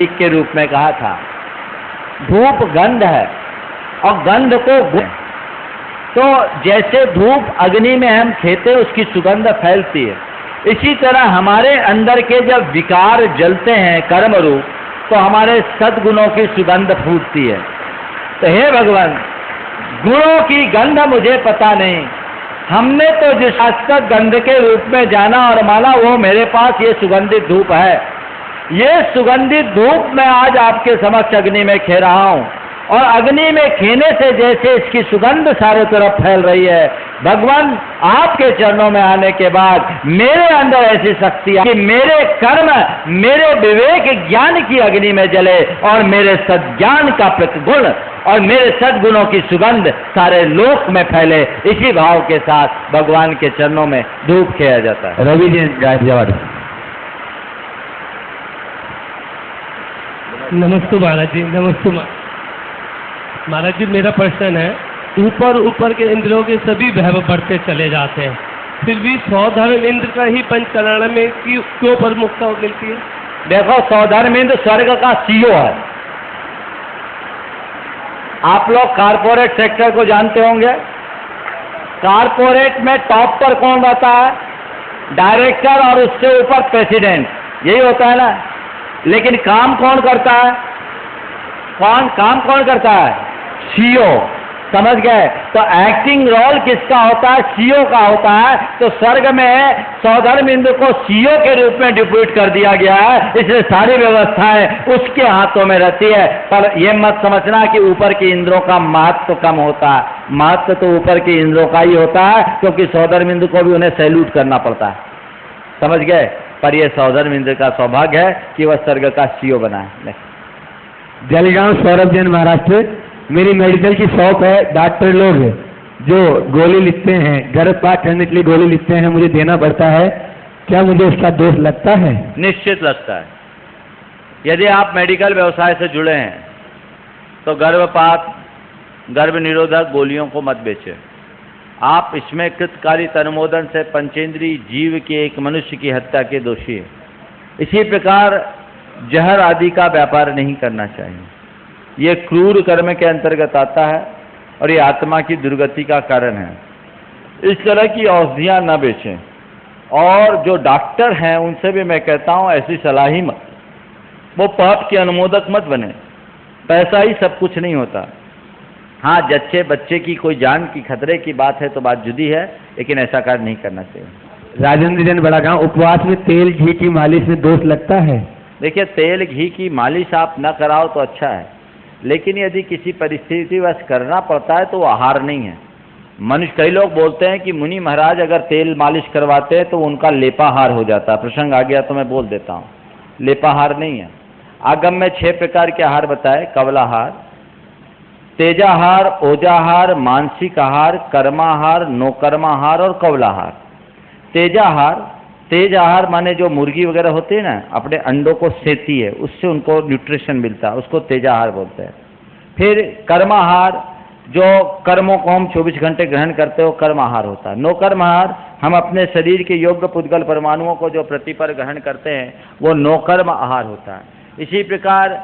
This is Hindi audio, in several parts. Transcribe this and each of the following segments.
के रूप में कहा था। धूप गंध है और गंध को तो जैसे धूप अग्नि में हम खेते उसकी सुगंध फैलती है, इसी तरह हमारे अंदर के जब विकार जलते हैं कर्म रूप, तो हमारे सद्गुणों की सुगंध फूटती है। तो हे भगवान, गुणों की गंध मुझे पता नहीं, हमने तो जिस शास्त्र गंध के रूप में जाना और माना वो मेरे पास ये सुगंधित धूप है। ये सुगंधित धूप मैं आज आपके समक्ष अग्नि में खे रहा हूं, और अग्नि में खेने से जैसे इसकी सुगंध सारे तरफ फैल रही है, भगवान आपके चरणों में आने के बाद मेरे अंदर ऐसी शक्ति है कि मेरे कर्म मेरे विवेक ज्ञान की अग्नि में जले और मेरे सद्ज्ञान का प्रतिगुण और मेरे सद्गुणों की सुगंध सारे लोक में फैले। इसी भाव के साथ भगवान के चरणों में धूप खेया जाता है। रवि जी गायकवाड़। नमस्ते महाराज जी, नमस्ते महाराज जी। मेरा प्रश्न है, ऊपर ऊपर के इंद्रियों के सभी वैभव बढ़ते चले जाते हैं, फिर भी सौधर्म इंद्र का ही पंचकरण में क्यों प्रमुखता मिलती है? देखो, सौधर्म इंद्र स्वर्ग का सीईओ है। आप लोग कारपोरेट सेक्टर को जानते होंगे। कारपोरेट में टॉप पर कौन रहता है? डायरेक्टर और उससे ऊपर प्रेसिडेंट, यही होता है ना। लेकिन काम कौन करता है? काम कौन करता है? सीईओ। समझ गए? तो एक्टिंग रोल किसका होता है? सीईओ का होता है। तो स्वर्ग में सौधर्म इंद्र को सीईओ के रूप में डिप्यूट कर दिया गया है, इसलिए सारी व्यवस्थाएं उसके हाथों में रहती है। पर यह मत समझना कि ऊपर के इंद्रों का महत्व कम होता है। महत्व तो ऊपर के इंद्रों का ही होता है, क्योंकि सौधर्म इंद्र को भी उन्हें सैल्यूट करना पड़ता है। समझ गए? पर यह सौधर्म इंद्र का सौभाग्य है कि वह स्वर्ग का सीईओ बना है। जलगांव सौरभ जैन, महाराष्ट्र। मेरी मेडिकल की शॉप है। डॉक्टर लोग जो गोली लिखते हैं, गर्भपात करने के लिए गोली लिखते हैं, मुझे देना पड़ता है, क्या मुझे उसका दोष लगता है? निश्चित लगता है। यदि आप मेडिकल व्यवसाय से जुड़े हैं तो गर्भपात, गर्भ निरोधक गोलियों को मत बेचें। आप इसमें कृतकालिक अनुमोदन से पंचेंद्रीय जीव के एक मनुष्य की हत्या के दोषी हैं। इसी प्रकार जहर आदि का व्यापार नहीं करना चाहिए। ये क्रूर कर्म के अंतर्गत आता है और ये आत्मा की दुर्गति का कारण है। इस तरह की औषधियां न बेचें। और जो डॉक्टर हैं उनसे भी मैं कहता हूं ऐसी सलाह ही मत, वो पाप के अनुमोदक मत बने। पैसा ही सब कुछ नहीं होता। हाँ, जच्चे बच्चे की कोई जान की खतरे की बात है तो बात जुदी है, लेकिन ऐसा कार्य नहीं करना चाहिए। राजेंद्र जैन, बड़ा गांव। उपवास में तेल घी की मालिश में दोष लगता है? देखिए, तेल घी की मालिश आप न कराओ तो अच्छा है, लेकिन यदि किसी परिस्थितिवश करना पड़ता है तो वो आहार नहीं है। मनुष्य, कई लोग बोलते हैं कि मुनि महाराज अगर तेल मालिश करवाते हैं तो उनका लेपाहार हो जाता है। प्रसंग आ गया तो मैं बोल देता हूँ, लेपाहार नहीं है। आगम में 6 प्रकार के आहार बताए: कवलाहार, तेजाहार, ओजाहार, मानसिक आहार, कर्माहार, नौकर्माहार और कवलाहार। तेज आहार माने जो मुर्गी वगैरह होती है ना, अपने अंडों को सेती है, उससे उनको न्यूट्रिशन मिलता है, उसको तेजाहार बोलते हैं। फिर कर्माहार, जो कर्मों को हम 24 घंटे ग्रहण करते हो, कर्माहार होता है। नौकर्माहार, हम अपने शरीर के योग्य पुद्गल परमाणुओं को जो प्रतिपर ग्रहण करते हैं, वो नौकर्म आहार होता है। इसी प्रकार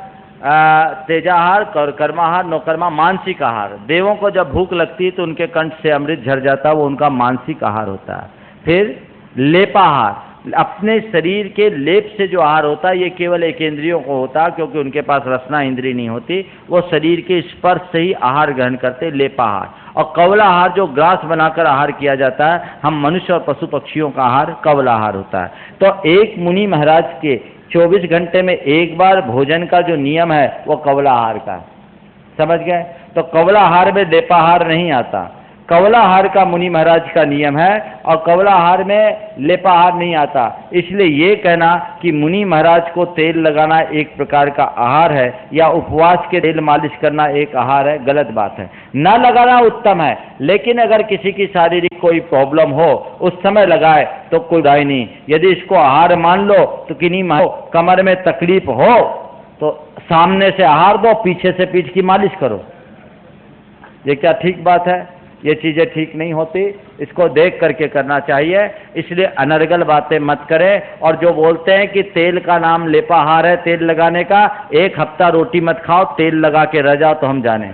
तेजाहार, कर्माहार, नौकर्मा, मानसिक आहार। देवों को जब भूख लगती है तो उनके कंठ से अमृत झर जाता है, वो उनका मानसिक आहार होता है। फिर लेपाहार, अपने शरीर के लेप से जो आहार होता है, ये केवल एक इंद्रियों को होता है, क्योंकि उनके पास रसना इंद्रिय नहीं होती, वो शरीर के स्पर्श से ही आहार ग्रहण करते, लेपाहार। और कवलाहार, जो ग्रास बनाकर आहार किया जाता है, हम मनुष्य और पशु पक्षियों का आहार कवलाहार होता है। तो एक मुनि महाराज के 24 घंटे में एक बार भोजन का जो नियम है वो कवलाहार का। समझ गए? तो कवलाहार में लेपाहार नहीं आता। कवलाहार का मुनि महाराज का नियम है और कवलाहार में लेपाहार नहीं आता। इसलिए ये कहना कि मुनि महाराज को तेल लगाना एक प्रकार का आहार है या उपवास के तेल मालिश करना एक आहार है, गलत बात है। न लगाना उत्तम है, लेकिन अगर किसी की शारीरिक कोई प्रॉब्लम हो उस समय लगाए तो कोई दाई नहीं। यदि इसको आहार मान लो तो किन्हीं कमर में तकलीफ हो तो सामने से आहार दो, पीछे से पीठ की मालिश करो। ये क्या ठीक बात है? ये चीज़ें ठीक नहीं होती, इसको देख करके करना चाहिए। इसलिए अनर्गल बातें मत करें। और जो बोलते हैं कि तेल का नाम लेपाहार है तेल लगाने का, एक हफ्ता रोटी मत खाओ, तेल लगा के रह जाओ तो हम जाने।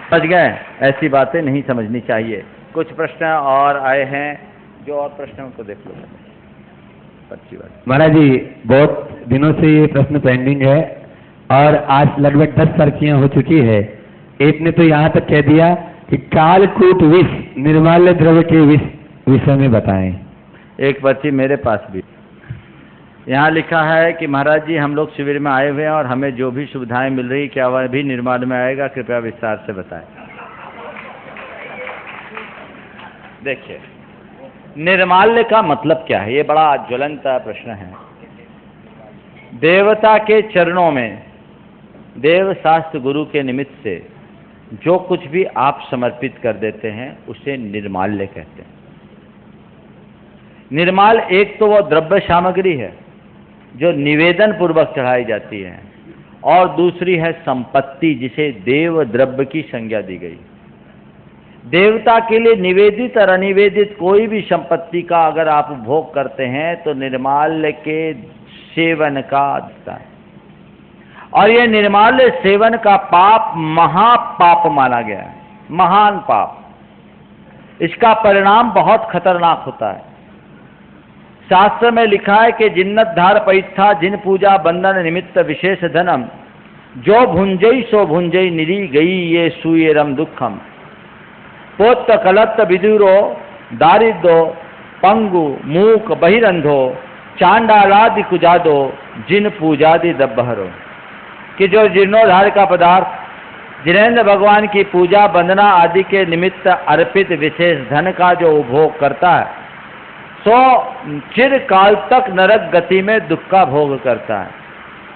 समझ गए? ऐसी बातें नहीं समझनी चाहिए। कुछ प्रश्न और आए हैं, जो और प्रश्न उनको देख लो। महाराज जी, बहुत दिनों से ये प्रश्न पेंडिंग है और आज लगभग 10 पर्चियां हो चुकी है। एक ने तो यहाँ तक कह दिया कि कालकूट विष निर्माल्य द्रव्य के विषय में बताएं। एक पर्ची मेरे पास भी यहाँ लिखा है कि महाराज जी, हम लोग शिविर में आए हुए हैं और हमें जो भी सुविधाएं मिल रही, क्या वह भी निर्माल्य में आएगा? कृपया विस्तार से बताएं। देखिए, निर्माल्य का मतलब क्या है? ये बड़ा ज्वलंत प्रश्न है। देवता के चरणों में देव शास्त्र गुरु के निमित्त से जो कुछ भी आप समर्पित कर देते हैं उसे निर्माल्य कहते हैं। निर्माल एक तो वो द्रव्य सामग्री है जो निवेदन पूर्वक चढ़ाई जाती है, और दूसरी है संपत्ति जिसे देव द्रव्य की संज्ञा दी गई। देवता के लिए निवेदित और अनिवेदित कोई भी संपत्ति का अगर आप उपभोग करते हैं तो निर्माल्य के सेवन का अधिकता है, और यह निर्माल्य सेवन का पाप महापाप माना गया है, महान पाप। इसका परिणाम बहुत खतरनाक होता है। शास्त्र में लिखा है कि जिन्नत धार पैथा जिन पूजा बंधन निमित्त विशेष धनम, जो भुंजई सो भुंजई निरी गई ये सुयरम दुखम, पोत कलत्त विदुरो दारिद्रो पंगु मूक बहिरंधो चांडालादि कुजादो जिन पूजादि दब्बहरो, कि जो जीर्णोद्धार का पदार्थ जिनेन्द्र भगवान की पूजा वंदना आदि के निमित्त अर्पित विशेष धन का जो उपभोग करता है सो चिरकाल तक नरक गति में दुख का भोग करता है।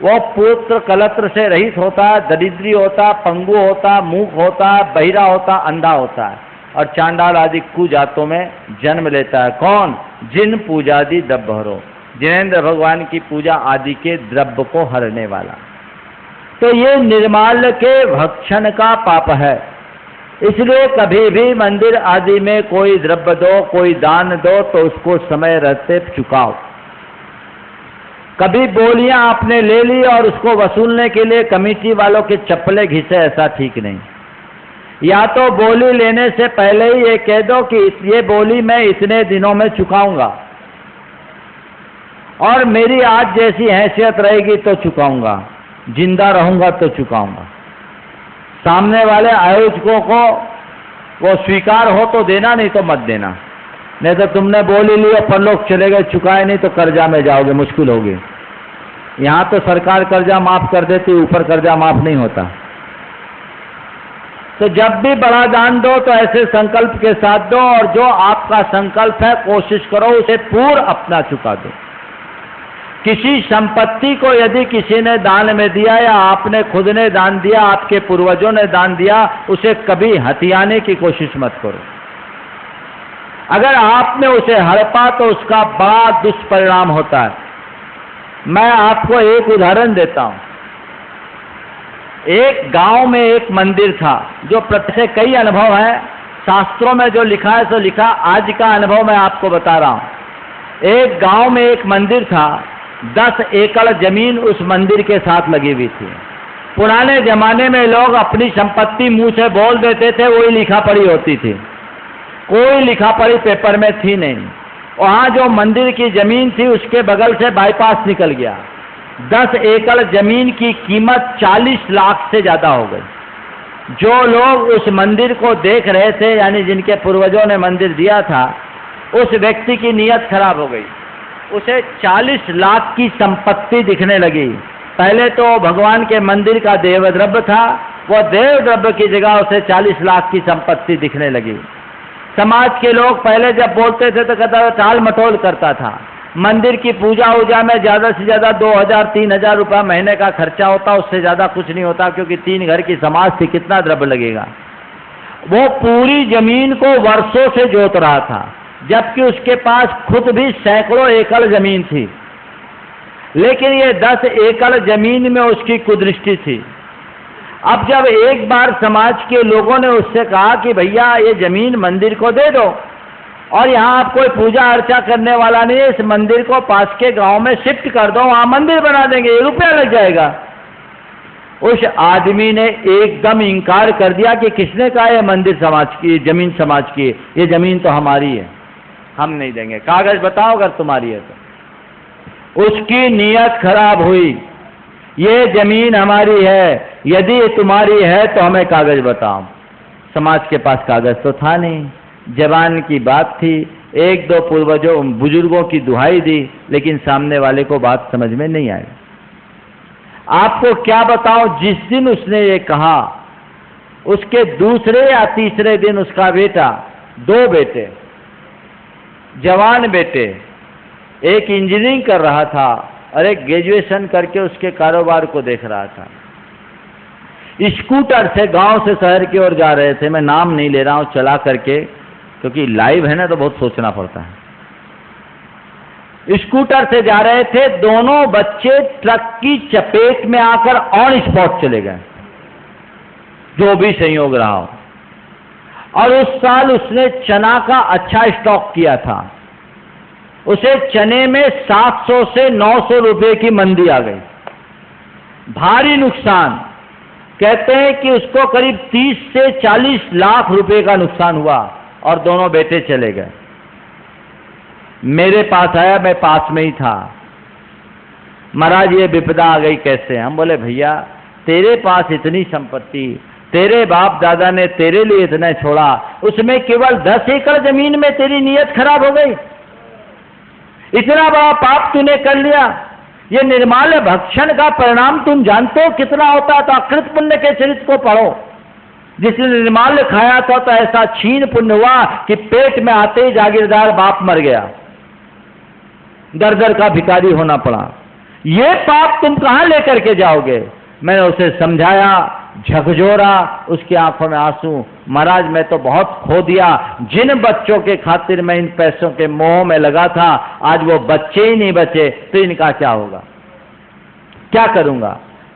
वह पुत्र कलत्र से रहित होता है, दरिद्री होता, पंगु होता, मूक होता, बहिरा होता, अंधा होता है, और चांडाल आदि कुजातों में जन्म लेता है। कौन? जिन पूजादि दब्बहरो, जिनेन्द्र भगवान की पूजा आदि के द्रव्य को हरने वाला। तो ये निर्माल्य के भक्षण का पाप है। इसलिए कभी भी मंदिर आदि में कोई द्रव्य दो, कोई दान दो तो उसको समय रहते चुकाओ। कभी बोलियां आपने ले ली और उसको वसूलने के लिए कमेटी वालों के चप्पलें घिसे, ऐसा ठीक नहीं। या तो बोली लेने से पहले ही ये कह दो कि ये बोली मैं इतने दिनों में चुकाऊंगा, और मेरी आज जैसी हैसियत रहेगी तो चुकाऊंगा, जिंदा रहूंगा तो चुकाऊंगा। सामने वाले आयोजकों को वो स्वीकार हो तो देना, नहीं तो मत देना। नहीं तो तुमने बोल ही लिया, परलोक चले गए, चुकाए नहीं तो कर्जा में जाओगे, मुश्किल होगी। यहाँ तो सरकार कर्जा माफ कर देती, ऊपर कर्जा माफ नहीं होता। तो जब भी बड़ा दान दो तो ऐसे संकल्प के साथ दो, और जो आपका संकल्प है कोशिश करो उसे पूर्ण अपना चुका दो। किसी संपत्ति को यदि किसी ने दान में दिया या आपने खुद ने दान दिया, आपके पूर्वजों ने दान दिया, उसे कभी हथियाने की कोशिश मत करो। अगर आपने उसे हड़पा तो उसका बड़ा दुष्परिणाम होता है। मैं आपको एक उदाहरण देता हूं। एक गांव में एक मंदिर था, जो प्रत्यक्ष कई अनुभव है, शास्त्रों में जो लिखा है सो लिखा, आज का अनुभव मैं आपको बता रहा हूं। एक गांव में एक मंदिर था, 10 एकड़ जमीन उस मंदिर के साथ लगी हुई थी। पुराने जमाने में लोग अपनी संपत्ति मुंह से बोल देते थे, वही लिखा पढ़ी होती थी, कोई लिखा पढ़ी पेपर में थी नहीं। वहां जो मंदिर की जमीन थी उसके बगल से बाईपास निकल गया। 10 एकड़ जमीन की कीमत 40 लाख से ज्यादा हो गई। जो लोग उस मंदिर को देख रहे थे, यानी जिनके पूर्वजों ने मंदिर दिया था, उस व्यक्ति की नीयत खराब हो गई। उसे 40 लाख की संपत्ति दिखने लगी। पहले तो भगवान के मंदिर का देव द्रव्य था, वो देव द्रव्य की जगह उसे 40 लाख की संपत्ति दिखने लगी। समाज के लोग पहले जब बोलते थे तो कहता था, टाल मटोल करता था। मंदिर की पूजा उजा में ज्यादा से ज्यादा 2000-3000 रुपया महीने का खर्चा होता, उससे ज्यादा कुछ नहीं होता, क्योंकि 3 घर की समाज थी, कितना द्रव्य लगेगा। वो पूरी जमीन को वर्षों से जोत रहा था, जबकि उसके पास खुद भी सैकड़ों एकड़ जमीन थी। लेकिन ये 10 एकड़ जमीन में उसकी कुदृष्टि थी। अब जब एक बार समाज के लोगों ने उससे कहा कि भैया ये जमीन मंदिर को दे दो और यहाँ आप कोई पूजा अर्चा करने वाला नहीं है, इस मंदिर को पास के गांव में शिफ्ट कर दो, वहां मंदिर बना देंगे, रुपया लग जाएगा। उस आदमी ने एकदम इनकार कर दिया कि किसने कहा ये मंदिर समाज की, जमीन समाज की, ये जमीन तो हमारी है, हम नहीं देंगे, कागज बताओ अगर तुम्हारी है तो। उसकी नीयत खराब हुई, ये जमीन हमारी है, यदि तुम्हारी है तो हमें कागज बताओ। समाज के पास कागज तो था नहीं, जबान की बात थी, एक दो पूर्वजों बुजुर्गों की दुहाई दी, लेकिन सामने वाले को बात समझ में नहीं आई। आपको क्या बताऊं, जिस दिन उसने ये कहा उसके दूसरे या तीसरे दिन उसका बेटा, दो बेटे, जवान बेटे, एक इंजीनियरिंग कर रहा था और एक ग्रेजुएशन करके उसके कारोबार को देख रहा था, स्कूटर से गांव से शहर की ओर जा रहे थे। मैं नाम नहीं ले रहा हूं, चला करके, क्योंकि लाइव है ना तो बहुत सोचना पड़ता है। स्कूटर से जा रहे थे, दोनों बच्चे ट्रक की चपेट में आकर ऑन स्पॉट चले गए, जो भी संयोग रहा हो। और उस साल उसने चना का अच्छा स्टॉक किया था, उसे चने में 700 से 900 रुपए की मंदी आ गई, भारी नुकसान। कहते हैं कि उसको करीब 30 से 40 लाख रुपए का नुकसान हुआ और दोनों बेटे चले गए। मेरे पास आया, मैं पास में ही था। महाराज ये विपदा आ गई कैसे? हम बोले भैया तेरे पास इतनी संपत्ति, तेरे बाप दादा ने तेरे लिए इतना छोड़ा, उसमें केवल 10 एकड़ जमीन में तेरी नीयत खराब हो गई, इतना बड़ा पाप तूने कर लिया। ये निर्माल्य भक्षण का परिणाम तुम जानते हो कितना होता है? तो अकृत पुण्य के चरित्र को पढ़ो। जिसने निर्माल्य खाया था तो ऐसा छीन पुण्य हुआ कि पेट में आते ही जागीरदार बाप मर गया, दर दर का भिखारी होना पड़ा। ये पाप तुम कहां लेकर के जाओगे? मैंने उसे समझाया, झकझोरा, उसकी आंखों में आंसू। महाराज मैं तो बहुत खो दिया, जिन बच्चों के खातिर मैं इन पैसों के मोह में लगा था, आज वो बच्चे ही नहीं बचे, तो इनका क्या होगा? क्या करूंगा?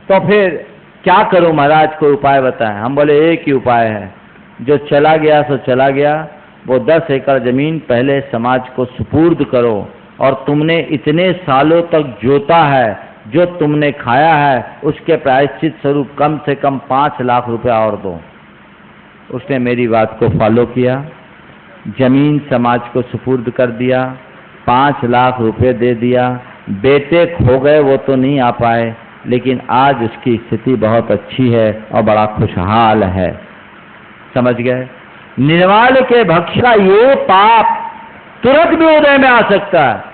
तो फिर क्या करूं महाराज, कोई उपाय बताएं। हम बोले एक ही उपाय है, जो चला गया सो चला गया, वो 10 एकड़ जमीन पहले समाज को सुपुर्द करो, और तुमने इतने सालों तक जोता है, जो तुमने खाया है, उसके प्रायश्चित स्वरूप कम से कम 5 लाख रुपया और दो। उसने मेरी बात को फॉलो किया, जमीन समाज को सुपुर्द कर दिया, 5 लाख रुपए दे दिया। बेटे खो गए, वो तो नहीं आ पाए, लेकिन आज उसकी स्थिति बहुत अच्छी है और बड़ा खुशहाल है। समझ गए? निर्वाल के भक्ष का ये पाप तुरंत भी उदय में आ सकता है।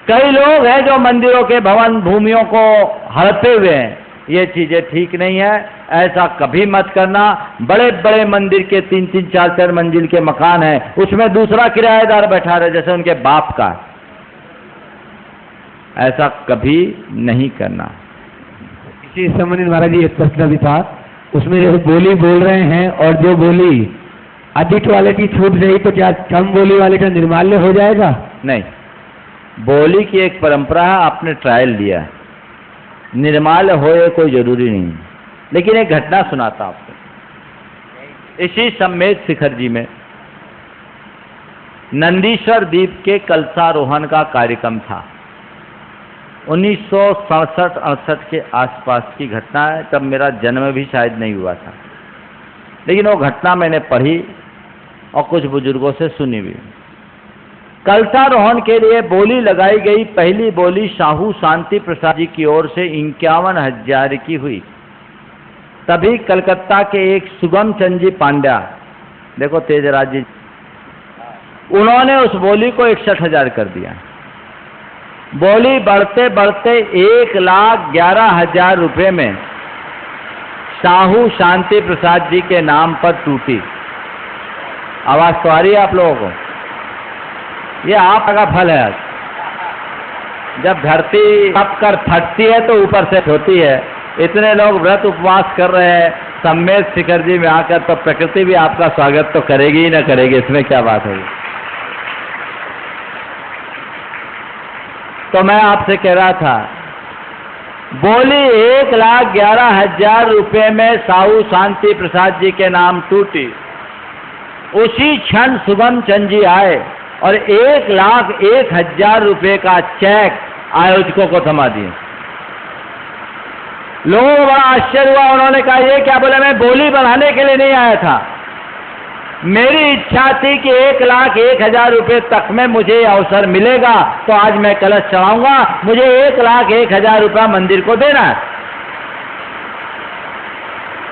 कई लोग हैं जो मंदिरों के भवन भूमियों को हड़पे हुए हैं, ये चीजें ठीक नहीं है, ऐसा कभी मत करना। बड़े बड़े मंदिर के 3-3, 4-4 मंजिल के मकान हैं, उसमें दूसरा किराएदार बैठा रहे जैसे उनके बाप का, ऐसा कभी नहीं करना। इसी संबंधित महाराज जी एक प्रश्न भी था, उसमें जो बोली बोल रहे हैं और जो बोली अधिक वाले की छूट रही, तो क्या कम बोली वाले का निर्माल्य हो जाएगा? नहीं, बोली की एक परंपरा है, आपने ट्रायल लिया है, निर्माल्य हो ये कोई जरूरी नहीं। लेकिन एक घटना सुनाता आपको। इसी सम्मेद शिखर जी में नंदीश्वर द्वीप के कलशारोहण का कार्यक्रम था। 1967-68 के आसपास की घटना है, तब मेरा जन्म भी शायद नहीं हुआ था, लेकिन वो घटना मैंने पढ़ी और कुछ बुजुर्गों से सुनी भी। कलशारोहण के लिए बोली लगाई गई। पहली बोली साहू शांति प्रसाद जी की ओर से 51,000 की हुई। तभी कलकत्ता के एक सुगम चंद जी पांड्या, देखो तेजराज जी, उन्होंने उस बोली को 61,000 कर दिया। बोली बढ़ते बढ़ते 1,11,000 रुपये में साहू शांति प्रसाद जी के नाम पर टूटी। आवाज तो आ रही है आप लोगों को? ये आपका फल है। जब धरती तप कर फटती है तो ऊपर से होती है। इतने लोग व्रत उपवास कर रहे हैं सम्मेद शिखर जी में आकर, तो प्रकृति भी आपका स्वागत तो करेगी ही ना करेगी, इसमें क्या बात है। तो मैं आपसे कह रहा था, बोली 1,11,000 रुपए में साहू शांति प्रसाद जी के नाम टूटी। उसी क्षण शुभम चंद जी आए और 1,01,000 रुपए का चेक आयोजकों को थमा दिए। लोगों को बड़ा आश्चर्य हुआ। उन्होंने कहा ये क्या? बोले मैं बोली बढ़ाने के लिए नहीं आया था, मेरी इच्छा थी कि 1,01,000 रुपए तक में मुझे अवसर मिलेगा तो आज मैं कलश चढ़ाऊंगा, मुझे 1,01,000 रुपया मंदिर को देना है।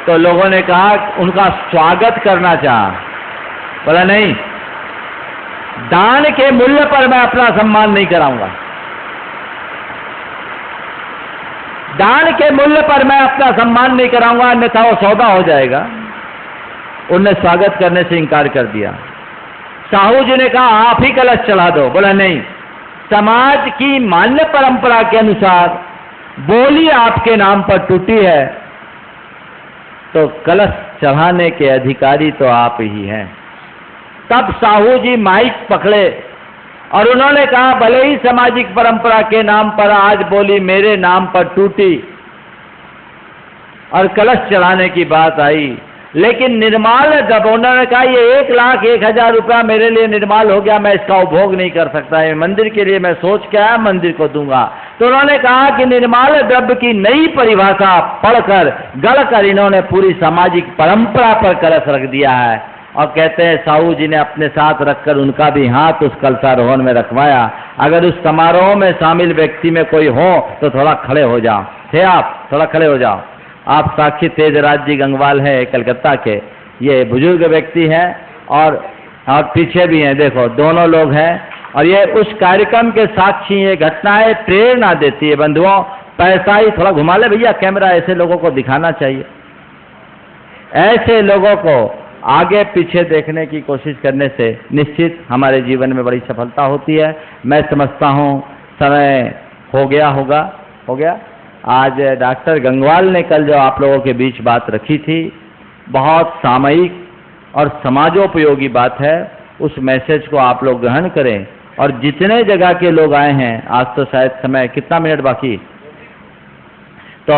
तो लोगों ने कहा, उनका स्वागत करना चाहा। बोला नहीं, दान के मूल्य पर मैं अपना सम्मान नहीं कराऊंगा, दान के मूल्य पर मैं अपना सम्मान नहीं कराऊंगा, अन्यथा वो सौदा हो जाएगा। उनने स्वागत करने से इनकार कर दिया। साहू जी ने कहा आप ही कलश चढ़ा दो। बोला नहीं, समाज की मान्य परंपरा के अनुसार बोली आपके नाम पर टूटी है तो कलश चढ़ाने के अधिकारी तो आप ही हैं। तब साहू जी माइक पकड़े और उन्होंने कहा भले ही सामाजिक परंपरा के नाम पर आज बोली मेरे नाम पर टूटी और कलश चढ़ाने की बात आई, लेकिन निर्माल जब उन्होंने कहा ये 1,01,000 रुपया मेरे लिए निर्माल हो गया, मैं इसका उपभोग नहीं कर सकता, है मंदिर के लिए मैं सोच के आया, मंदिर को दूंगा। तो उन्होंने कहा कि निर्माल द्रव्य की नई परिभाषा पढ़कर गढ़कर इन्होंने पूरी सामाजिक परंपरा पर कलश रख दिया है। और कहते हैं साहू जी ने अपने साथ रखकर उनका भी हाथ उस कलशारोहण में रखवाया। अगर उस समारोह में शामिल व्यक्ति में कोई हो तो थोड़ा खड़े हो जाओ। थे आप? थोड़ा खड़े हो जाओ। आप साक्षी तेजराज जी गंगवाल है कलकत्ता के, ये बुजुर्ग व्यक्ति हैं और पीछे भी हैं, देखो दोनों लोग हैं। और ये उस कार्यक्रम के साक्षी, ये घटनाएं प्रेरणा देती है बंधुओं। पैसा ही थोड़ा घुमा ले भैया कैमरा, ऐसे लोगों को दिखाना चाहिए। ऐसे लोगों को आगे पीछे देखने की कोशिश करने से निश्चित हमारे जीवन में बड़ी सफलता होती है। मैं समझता हूँ समय हो गया होगा, हो गया। आज डॉक्टर गंगवाल ने कल जो आप लोगों के बीच बात रखी थी, बहुत सामयिक और समाजोपयोगी बात है। उस मैसेज को आप लोग ग्रहण करें और जितने जगह के लोग आए हैं, आज तो शायद समय कितना मिनट बाकी, तो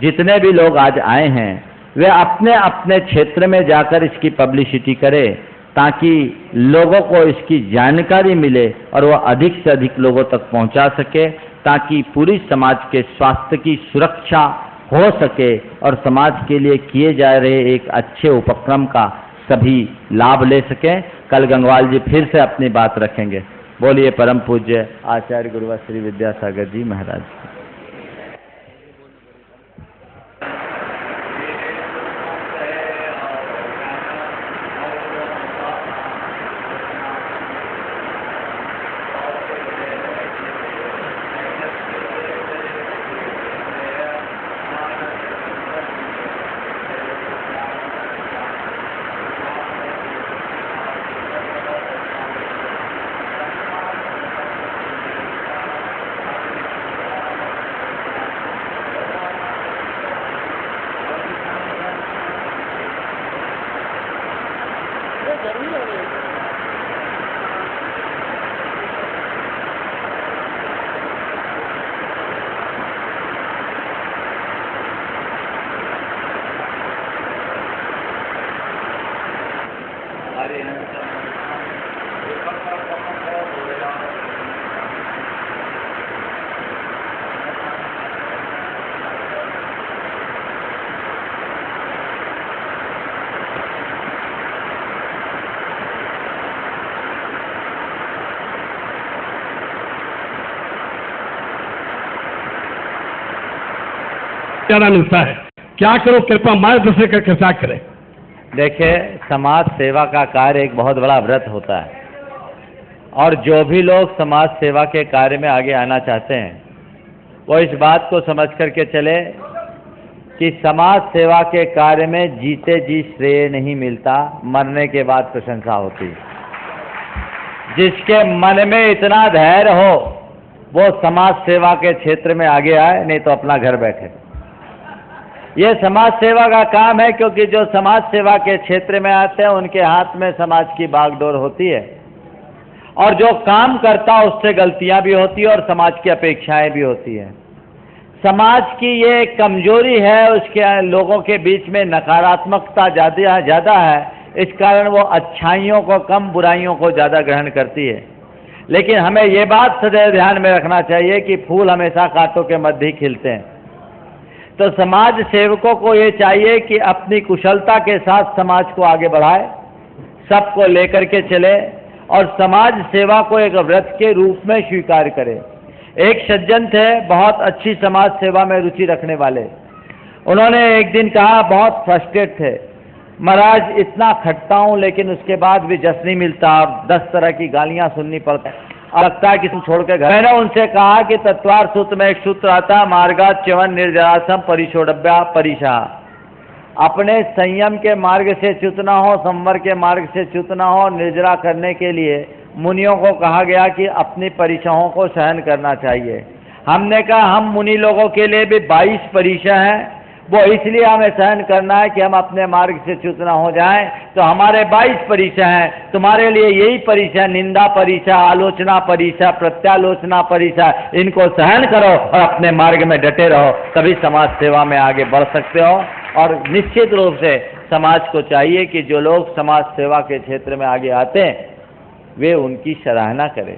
जितने भी लोग आज आए हैं वे अपने अपने क्षेत्र में जाकर इसकी पब्लिसिटी करें ताकि लोगों को इसकी जानकारी मिले और वह अधिक से अधिक लोगों तक पहुंचा सके, ताकि पूरी समाज के स्वास्थ्य की सुरक्षा हो सके और समाज के लिए किए जा रहे एक अच्छे उपक्रम का सभी लाभ ले सकें। कल गंगवाल जी फिर से अपनी बात रखेंगे। बोलिए परम पूज्य आचार्य गुरुवर श्री विद्यासागर जी महाराज। क्या मिलता है, क्या करो, कृपा मार्गदर्शन कर कृपा करें। देखिए, समाज सेवा का कार्य एक बहुत बड़ा व्रत होता है और जो भी लोग समाज सेवा के कार्य में आगे आना चाहते हैं वो इस बात को समझ करके चले कि समाज सेवा के कार्य में जीते जी श्रेय नहीं मिलता, मरने के बाद प्रशंसा होती है। जिसके मन में इतना धैर्य हो वो समाज सेवा के क्षेत्र में आगे आए, नहीं तो अपना घर बैठे। ये समाज सेवा का काम है, क्योंकि जो समाज सेवा के क्षेत्र में आते हैं उनके हाथ में समाज की बागडोर होती है और जो काम करता उससे गलतियां भी होती है और समाज की अपेक्षाएं भी होती हैं। समाज की ये कमजोरी है, उसके लोगों के बीच में नकारात्मकता ज़्यादा है, इस कारण वो अच्छाइयों को कम, बुराइयों को ज़्यादा ग्रहण करती है। लेकिन हमें ये बात सदैव ध्यान में रखना चाहिए कि फूल हमेशा कांटों के मध्य ही खिलते हैं। तो समाज सेवकों को ये चाहिए कि अपनी कुशलता के साथ समाज को आगे बढ़ाए, सबको लेकर के चले और समाज सेवा को एक व्रत के रूप में स्वीकार करे। एक सज्जन थे, बहुत अच्छी समाज सेवा में रुचि रखने वाले। उन्होंने एक दिन कहा, बहुत फ्रस्ट्रेट थे, महाराज इतना खटता हूँ लेकिन उसके बाद भी जस नहीं मिलता, 10 तरह की गालियाँ सुननी पड़ती, लगता है कि तुम छोड़ के घर। मैंने उनसे कहा कि तत्वार सूत्र में एक सूत्र आता, मार्गात च्यवन निर्जरासम परिशोडभ्या परिशा। अपने संयम के मार्ग से च्युत न हो, संवर के मार्ग से च्युत न हो, निर्जरा करने के लिए मुनियों को कहा गया कि अपनी परीक्षाओं को सहन करना चाहिए। हमने कहा हम मुनि लोगों के लिए भी 22 परीक्षा हैं, वो इसलिए हमें सहन करना है कि हम अपने मार्ग से च्युत न हो जाएं। तो हमारे 22 परीक्षा हैं, तुम्हारे लिए यही परीक्षा, निंदा परीक्षा, आलोचना परीक्षा, प्रत्यालोचना परीक्षा, इनको सहन करो और अपने मार्ग में डटे रहो, तभी समाज सेवा में आगे बढ़ सकते हो। और निश्चित रूप से समाज को चाहिए कि जो लोग समाज सेवा के क्षेत्र में आगे आते हैं वे उनकी सराहना करें।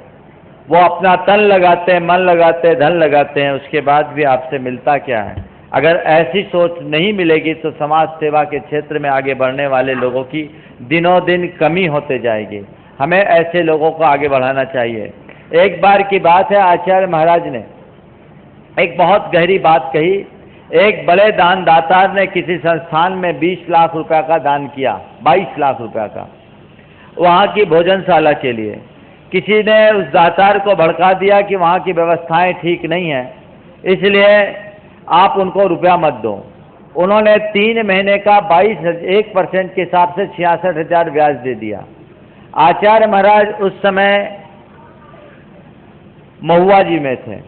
वो अपना तन लगाते हैं, मन लगाते हैं, धन लगाते हैं, उसके बाद भी आपसे मिलता क्या है? अगर ऐसी सोच नहीं मिलेगी तो समाज सेवा के क्षेत्र में आगे बढ़ने वाले लोगों की दिनों दिन कमी होते जाएगी। हमें ऐसे लोगों को आगे बढ़ाना चाहिए। एक बार की बात है, आचार्य महाराज ने एक बहुत गहरी बात कही। एक बड़े दानदाता ने किसी संस्थान में 20 लाख रुपया का दान किया, 22 लाख रुपया का, वहाँ की भोजनशाला के लिए। किसी ने उस दातार को भड़का दिया कि वहाँ की व्यवस्थाएं ठीक नहीं है, इसलिए आप उनको रुपया मत दो। उन्होंने 3 महीने का 1% के हिसाब से 66,000 ब्याज दे दिया। आचार्य महाराज उस समय महुआ जी में थे।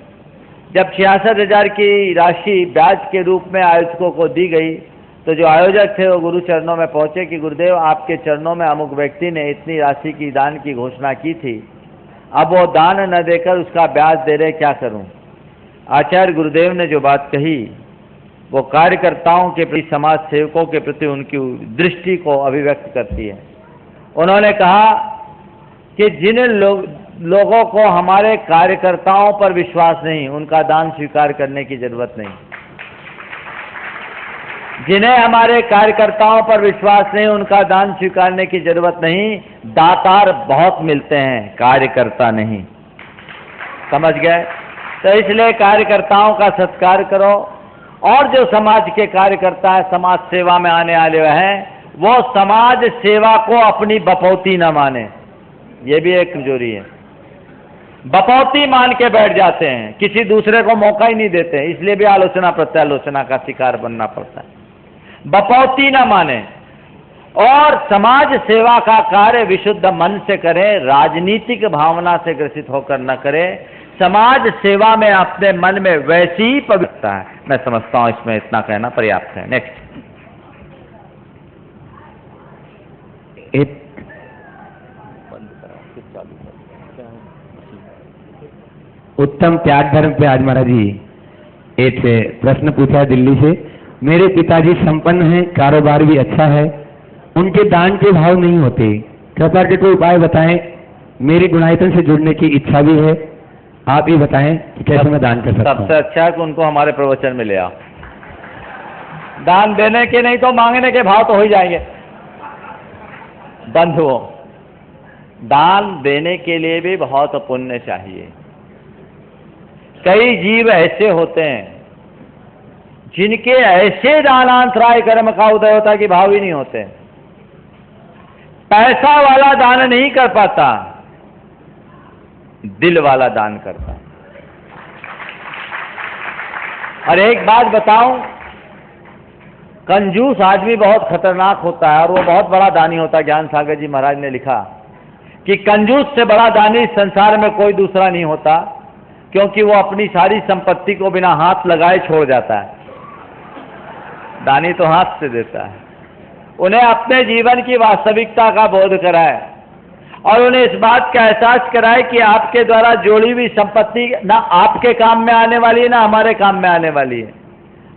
जब 66,000 की राशि ब्याज के रूप में आयोजकों को दी गई तो जो आयोजक थे वो गुरु चरणों में पहुंचे कि गुरुदेव, आपके चरणों में अमुक व्यक्ति ने इतनी राशि की दान की घोषणा की थी, अब वो दान न देकर उसका ब्याज दे रहे, क्या करूं? आचार्य गुरुदेव ने जो बात कही वो कार्यकर्ताओं के प्रति, समाज सेवकों के प्रति उनकी दृष्टि को अभिव्यक्त करती है। उन्होंने कहा कि जिन लोगों को हमारे कार्यकर्ताओं पर विश्वास नहीं, उनका दान स्वीकार करने की जरूरत नहीं। जिन्हें हमारे कार्यकर्ताओं पर विश्वास नहीं, उनका दान स्वीकारने की जरूरत नहीं। दातार बहुत मिलते हैं, कार्यकर्ता नहीं। समझ गए? तो इसलिए कार्यकर्ताओं का सत्कार करो। और जो समाज के कार्यकर्ता है, समाज सेवा में आने वाले हैं, वो समाज सेवा को अपनी बपौती न माने। ये भी एक कमजोरी है। बपौती मान के बैठ जाते हैं, किसी दूसरे को मौका ही नहीं देते, इसलिए भी आलोचना प्रत्यालोचना का शिकार बनना पड़ता है। बपौती न माने और समाज सेवा का कार्य विशुद्ध मन से करें, राजनीतिक भावना से ग्रसित होकर न करें। समाज सेवा में अपने मन में वैसी ही पवित्रता है। मैं समझता हूं इसमें इतना कहना पर्याप्त है। नेक्स्ट। उत्तम त्याग धर्म पे आज महाराज जी एक प्रश्न पूछा है दिल्ली से। मेरे पिताजी संपन्न हैं, कारोबार भी अच्छा है, उनके दान के भाव नहीं होते, कृपा के कोई उपाय बताएं। मेरी गुणायतन से जुड़ने की इच्छा भी है, आप ही बताएं कि कैसे मैं दान कर सकता हूं। सबसे अच्छा है कि उनको हमारे प्रवचन में ले आओ। दान देने के नहीं तो मांगने के भाव तो हो ही जाएंगे। बंधुओं, दान देने के लिए भी बहुत पुण्य चाहिए। कई जीव ऐसे होते हैं जिनके ऐसे दानांतराय कर्म का उदय होता है कि भाव ही नहीं होते। पैसा वाला दान नहीं कर पाता, दिल वाला दान करता। और एक बात बताऊं, कंजूस आदमी बहुत खतरनाक होता है और वो बहुत बड़ा दानी होता है। ज्ञान सागर जी महाराज ने लिखा कि कंजूस से बड़ा दानी इस संसार में कोई दूसरा नहीं होता, क्योंकि वो अपनी सारी संपत्ति को बिना हाथ लगाए छोड़ जाता है। दानी तो हाथ से देता है। उन्हें अपने जीवन की वास्तविकता का बोध कराए और उन्हें इस बात का एहसास कराए कि आपके द्वारा जोड़ी हुई संपत्ति ना आपके काम में आने वाली है ना हमारे काम में आने वाली है।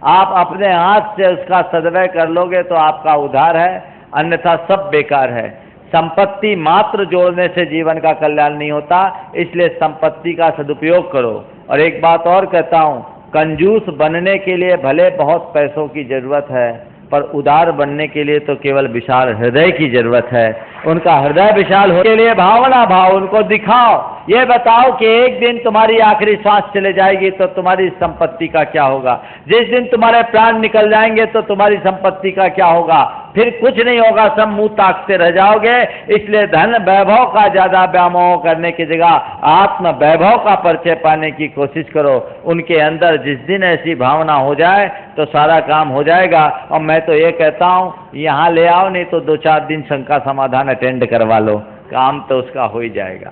आप अपने हाथ से उसका सदव्यय कर लोगे तो आपका उद्धार है, अन्यथा सब बेकार है। संपत्ति मात्र जोड़ने से जीवन का कल्याण नहीं होता, इसलिए संपत्ति का सदुपयोग करो। और एक बात और कहता हूँ, कंजूस बनने के लिए भले बहुत पैसों की जरूरत है, पर उदार बनने के लिए तो केवल विशाल हृदय की जरूरत है। उनका हृदय विशाल होने के लिए भावना भाव उनको दिखाओ। ये बताओ कि एक दिन तुम्हारी आखिरी सांस चले जाएगी तो तुम्हारी संपत्ति का क्या होगा, जिस दिन तुम्हारे प्राण निकल जाएंगे तो तुम्हारी संपत्ति का क्या होगा, फिर कुछ नहीं होगा, सब मुंह ताकते रह जाओगे। इसलिए धन वैभव का ज्यादा व्यामोह करने की जगह आत्म वैभव का परिचय पाने की कोशिश करो। उनके अंदर जिस दिन ऐसी भावना हो जाए तो सारा काम हो जाएगा। और मैं तो ये कहता हूँ, यहाँ ले आओ, नहीं तो 2-4 दिन शंका समाधान अटेंड करवा लो, काम तो उसका हो ही जाएगा।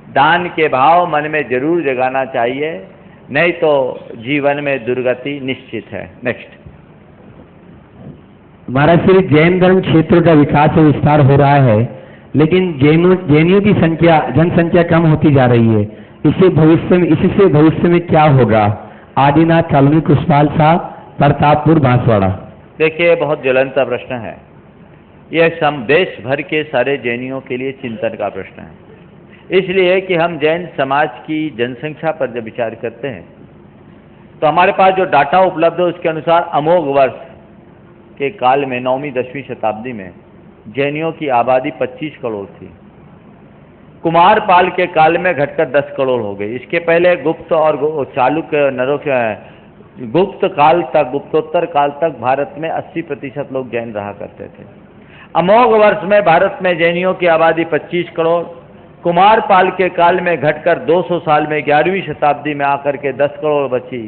दान के भाव मन में जरूर जगाना चाहिए, नहीं तो जीवन में दुर्गति निश्चित है। नेक्स्ट। महाराज श्री जैन धर्म क्षेत्र का विकास और विस्तार हो रहा है, लेकिन जैनियों की जनसंख्या कम होती जा रही है। इससे भविष्य में क्या होगा? आदिनाथ कॉलोनी, कुशपाल साहब, प्रतापपुर, बांसवाड़ा। देखिए, बहुत ज्वलंत प्रश्न है यह। देश भर के सारे जैनियों के लिए चिंतन का प्रश्न है, इसलिए कि हम जैन समाज की जनसंख्या पर जब विचार करते हैं तो हमारे पास जो डाटा उपलब्ध है उसके अनुसार अमोघ वर्ष के काल में 9वीं-10वीं शताब्दी में जैनियों की आबादी 25 करोड़ थी। कुमारपाल के काल में घटकर 10 करोड़ हो गई। इसके पहले गुप्त और चालुक्य गुप्त काल तक, गुप्तोत्तर काल तक भारत में 80% लोग जैन रहा करते थे। अमोघ वर्ष में भारत में जैनियों की आबादी 25 करोड़, कुमारपाल के काल में घटकर 200 साल में 11वीं शताब्दी में आकर के 10 करोड़ बची,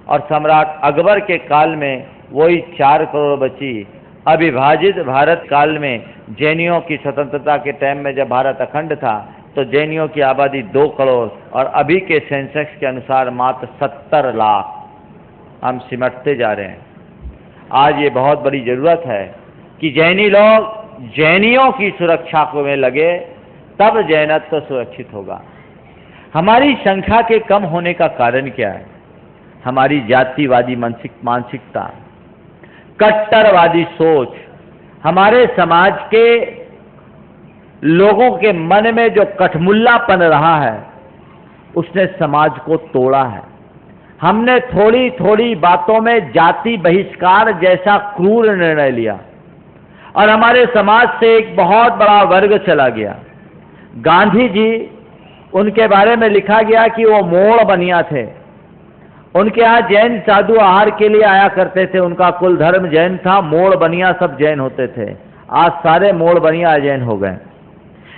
और सम्राट अकबर के काल में वही 4 करोड़ बची। अविभाजित भारत काल में जैनियों की स्वतंत्रता के टाइम में जब भारत अखंड था तो जैनियों की आबादी 2 करोड़, और अभी के सेंसेक्स के अनुसार मात्र 70 लाख। हम सिमटते जा रहे हैं। आज ये बहुत बड़ी जरूरत है कि जैनी लोग जैनियों की सुरक्षा को में लगे, तब जैनत्व तो सुरक्षित होगा। हमारी संख्या के कम होने का कारण क्या है? हमारी जातिवादी मानसिकता, कट्टरवादी सोच, हमारे समाज के लोगों के मन में जो कठमुल्लापन रहा है उसने समाज को तोड़ा है। हमने थोड़ी थोड़ी बातों में जाति बहिष्कार जैसा क्रूर निर्णय लिया और हमारे समाज से एक बहुत बड़ा वर्ग चला गया। गांधी जी, उनके बारे में लिखा गया कि वो मोड़ बनिया थे। उनके यहाँ जैन साधु आहार के लिए आया करते थे, उनका कुल धर्म जैन था, मोड़ बनिया सब जैन होते थे। आज सारे मोड़ बनिया अजैन हो गए।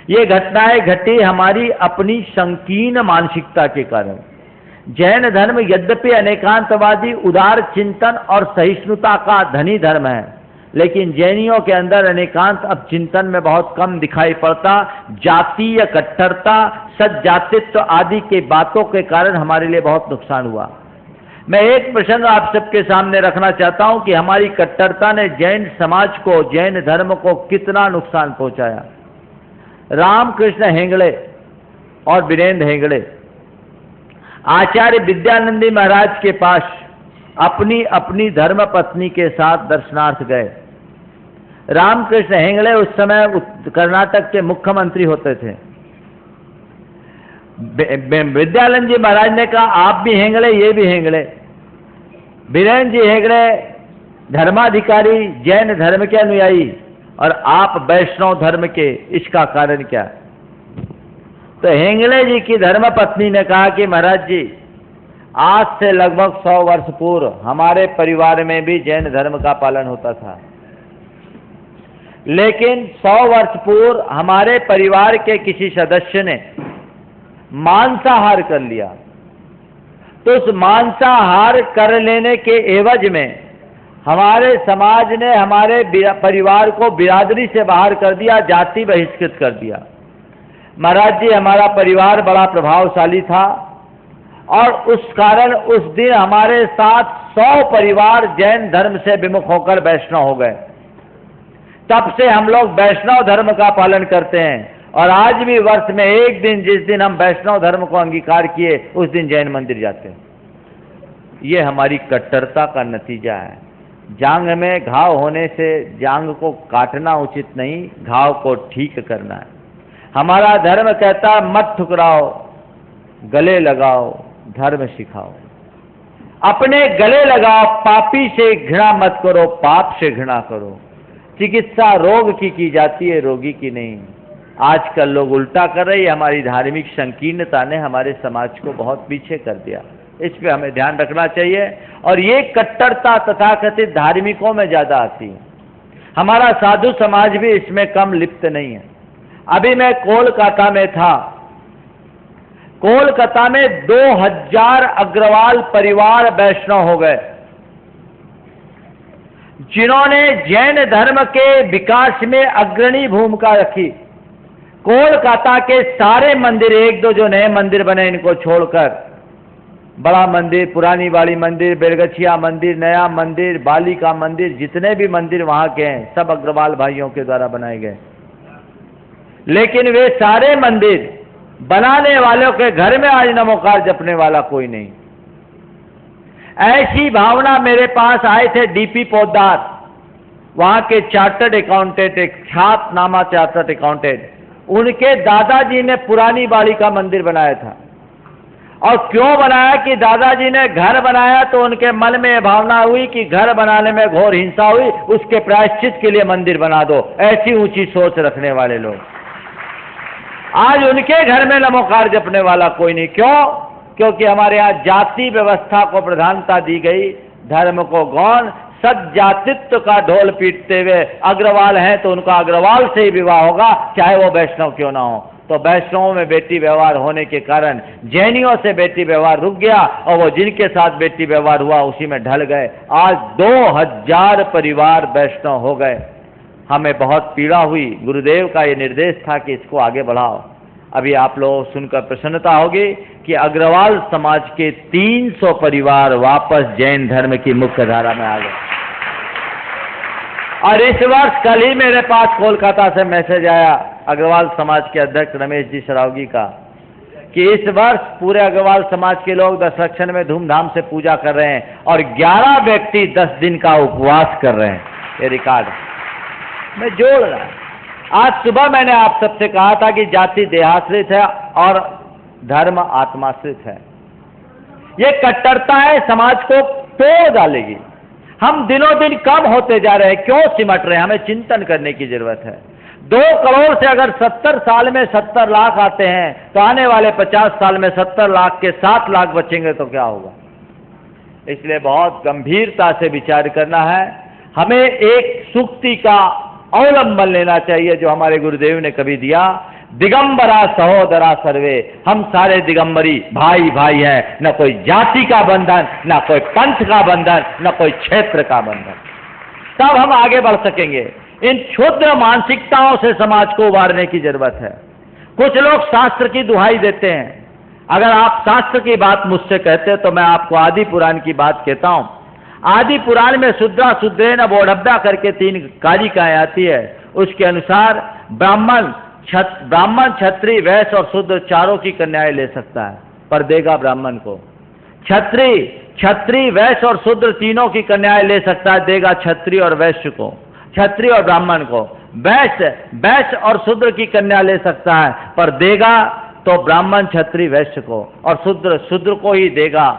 ये घटनाएं घटी हमारी अपनी संकीर्ण मानसिकता के कारण। जैन धर्म यद्यपि अनेकांतवादी, उदार चिंतन और सहिष्णुता का धनी धर्म है, लेकिन जैनियों के अंदर अनेकांत अब चिंतन में बहुत कम दिखाई पड़ता। जातीय कट्टरता, सज्जातित्व आदि के बातों के कारण हमारे लिए बहुत नुकसान हुआ। मैं एक प्रसंग आप सबके सामने रखना चाहता हूं कि हमारी कट्टरता ने जैन समाज को, जैन धर्म को कितना नुकसान पहुंचाया। रामकृष्ण हेगड़े और वीरेंद्र हेगड़े आचार्य विद्यानंदी महाराज के पास अपनी अपनी धर्म पत्नी के साथ दर्शनार्थ गए। रामकृष्ण हेगड़े उस समय कर्नाटक के मुख्यमंत्री होते थे। विद्यानंद जी महाराज ने कहा, आप भी हेगड़े, ये भी हेगड़े। वीरेंद्र जी हेगड़े धर्माधिकारी, जैन धर्म के अनुयायी, और आप वैष्णव धर्म के, इसका कारण क्या? तो हेगड़े जी की धर्म पत्नी ने कहा कि महाराज जी, आज से लगभग 100 वर्ष पूर्व हमारे परिवार में भी जैन धर्म का पालन होता था, लेकिन 100 वर्ष पूर्व हमारे परिवार के किसी सदस्य ने मांसाहार कर लिया, तो उस मांसाहार कर लेने के एवज में हमारे समाज ने हमारे परिवार को बिरादरी से बाहर कर दिया, जाति बहिष्कृत कर दिया। महाराज जी, हमारा परिवार बड़ा प्रभावशाली था और उस कारण उस दिन हमारे साथ 100 परिवार जैन धर्म से विमुख होकर वैष्णव हो गए। तब से हम लोग वैष्णव धर्म का पालन करते हैं और आज भी वर्ष में एक दिन, जिस दिन हम वैष्णव धर्म को अंगीकार किए, उस दिन जैन मंदिर जाते हैं। ये हमारी कट्टरता का नतीजा है। जांघ में घाव होने से जांघ को काटना उचित नहीं, घाव को ठीक करना है। हमारा धर्म कहता है मत ठुकराओ, गले लगाओ, धर्म सिखाओ। अपने गले लगाओ, पापी से घृणा मत करो, पाप से घृणा करो। चिकित्सा रोग की जाती है, रोगी की नहीं। आजकल लोग उल्टा कर रहे हैं। हमारी धार्मिक संकीर्णता ने हमारे समाज को बहुत पीछे कर दिया। इस पे हमें ध्यान रखना चाहिए। और ये कट्टरता तथाकथित धार्मिकों में ज्यादा आती है। हमारा साधु समाज भी इसमें कम लिप्त नहीं है। अभी मैं कोलकाता में था। कोलकाता में 2000 अग्रवाल परिवार वैष्णव हो गए, जिन्होंने जैन धर्म के विकास में अग्रणी भूमिका रखी। कोलकाता के सारे मंदिर, एक दो जो नए मंदिर बने इनको छोड़कर, बड़ा मंदिर, पुरानी वाली मंदिर, बेरगछिया मंदिर, नया मंदिर, बालिका मंदिर, जितने भी मंदिर वहां के हैं सब अग्रवाल भाइयों के द्वारा बनाए गए। लेकिन वे सारे मंदिर बनाने वालों के घर में आज नमोकार जपने वाला कोई नहीं। ऐसी भावना मेरे पास आए थे डीपी पोद्दार, वहां के चार्टर्ड अकाउंटेंट, एक ख्यातनामा चार्टर्ड अकाउंटेंट। उनके दादाजी ने पुरानी बालिका मंदिर बनाया था। और क्यों बनाया कि दादाजी ने घर बनाया तो उनके मन में यह भावना हुई कि घर बनाने में घोर हिंसा हुई, उसके प्रायश्चित के लिए मंदिर बना दो। ऐसी ऊंची सोच रखने वाले लोग। आज उनके घर में नमोकार जपने वाला कोई नहीं। क्यों? क्योंकि हमारे यहाँ जाति व्यवस्था को प्रधानता दी गई, धर्म को गौण, सज्जातित्व का ढोल पीटते हुए अग्रवाल हैं तो उनका अग्रवाल से ही विवाह होगा, चाहे वो वैष्णव क्यों ना हो। तो वैष्णवों में बेटी व्यवहार होने के कारण जैनियों से बेटी व्यवहार रुक गया और वो जिनके साथ बेटी व्यवहार हुआ उसी में ढल गए। आज 2000 परिवार वैष्णव हो गए। हमें बहुत पीड़ा हुई। गुरुदेव का ये निर्देश था कि इसको आगे बढ़ाओ। अभी आप लोग सुनकर प्रसन्नता होगी कि अग्रवाल समाज के 300 परिवार वापस जैन धर्म की मुख्य धारा में आ गए। और इस वर्ष कल ही मेरे पास कोलकाता से मैसेज आया अग्रवाल समाज के अध्यक्ष रमेश जी सरावगी का कि इस वर्ष पूरे अग्रवाल समाज के लोग दशरक्षण में धूमधाम से पूजा कर रहे हैं और 11 व्यक्ति 10 दिन का उपवास कर रहे हैं। ये रिकॉर्ड मैं जोड़ रहा हूं। आज सुबह मैंने आप सबसे कहा था कि जाति देहाश्रित है और धर्म आत्माश्रित है। ये कट्टरता है, समाज को तोड़ डालेगी। हम दिनों दिन कम होते जा रहे हैं, क्यों सिमट रहे हैं? हमें चिंतन करने की जरूरत है। 2 करोड़ से अगर 70 साल में 70 लाख आते हैं तो आने वाले 50 साल में 70 लाख के 7 लाख बचेंगे तो क्या होगा? इसलिए बहुत गंभीरता से विचार करना है। हमें एक सूक्ति का अवलंबन लेना चाहिए जो हमारे गुरुदेव ने कभी दिया, दिगंबरा सहोदरा सर्वे। हम सारे दिगंबरी भाई भाई हैं, न कोई जाति का बंधन, न कोई पंथ का बंधन, न कोई क्षेत्र का बंधन। तब हम आगे बढ़ सकेंगे। इन क्षुद्र मानसिकताओं से समाज को उबारने की जरूरत है। कुछ लोग शास्त्र की दुहाई देते हैं। अगर आप शास्त्र की बात मुझसे कहते तो मैं आपको आदि पुराण की बात कहता हूं। आदि पुराण में शुद्रा शुद्रेण बोढ़ब्दा करके 3 कारिकाएं आती है। उसके अनुसार ब्राह्मण, क्षत्रिय, वैश्य और शूद्र चारों की कन्याएं ले सकता है, पर देगा ब्राह्मण को। क्षत्रिय, वैश्य और शूद्र तीनों की कन्याएं ले सकता है, देगा क्षत्रिय और वैश्य को, क्षत्रिय और ब्राह्मण को। वैश्य और शूद्र की कन्या ले सकता है, पर देगा तो ब्राह्मण, क्षत्रिय, वैश्य को, और शूद्र को ही देगा।